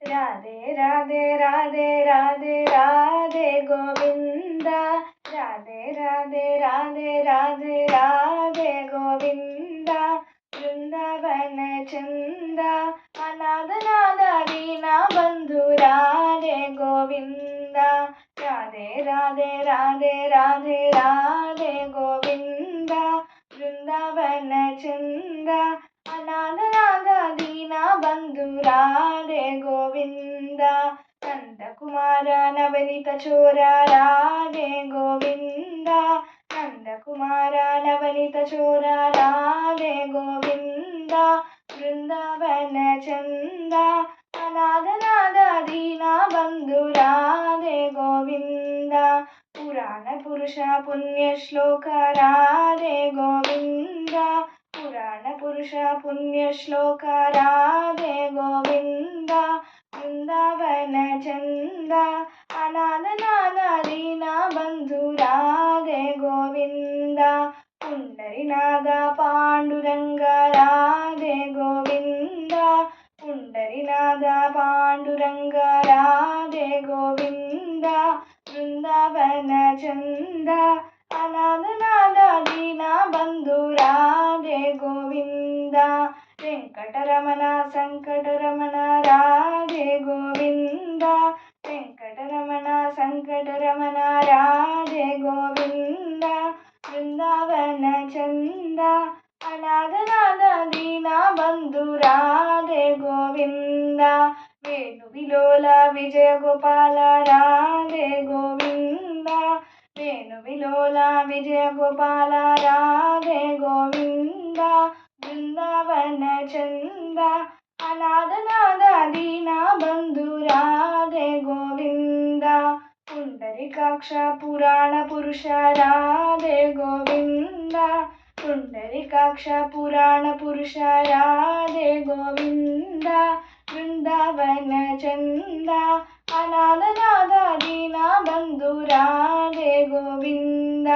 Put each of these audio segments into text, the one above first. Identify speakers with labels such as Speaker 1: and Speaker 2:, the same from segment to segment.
Speaker 1: राधे राधे राधे राधे राधे गोविंद राधे राधे राधे राधे राधे गोविंद वृंदावन चंद अनाथ नाद दीना बंधु राधे गोविंद राधे राधे राधे राधे राधे गोविंद वृंदावन चंद अनाथ नाद दीना बंधु राधे गोविंद नंद कुमार नवनीत चोर राधे गोविंद नंद कुमार नवनीत चोर राधे गोविंद वृंदावन चंद अनाथ नाद दीना बंधु राधे गोविंद पुराण पुरुष पुण्य श्लोक राधे गोविंद पुराण पुरुष पुण्य श्लोक राधे गोविंद वृंदावन चंद अनाथ नाद दीना बंधु राधे गोविंद पुंडरीनाथ पांडुरंग राधे गोविंद पुंडरीनाथ पांडुरंग राधे गोविंद वृंदावन चंद अनाथ नाद दीना बंधु राधे गोविंद वेंकटरमण संकटरमण राधे गोविंद वेंकटरमण संकटरमण राधे गोविंद वृंदावन चंद अनाथ नाद दीना बंधु राधे गोविंद वेणु विलोल विजय गोपाल राधे गोविंद वेणु विलोल विजय गोपाल राधे गोविंद वृंदावन चंद अनाथ नाद दीना बंधु राधे गोविंद पुंडरीकाक्ष पुराण पुरुष राधे गोविंद पुंडरीकाक्ष पुराण पुरुष राधे गोविंद वृंदावन चंद अनाथ नाद दीना बंधु राधे गोविंद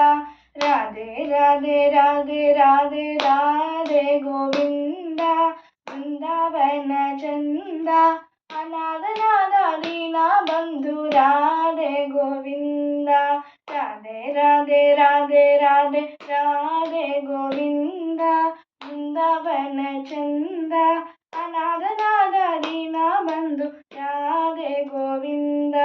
Speaker 1: राधे राधे राधे राधे राधे गोविंद वृंदावन चंद अनाथ नाद दीना बंधु राधे गोविंद राधे राधे राधे राधे राधे गोविंद वृंदावन चंद अनाथ नाद दीना बंधु राधे गोविंद।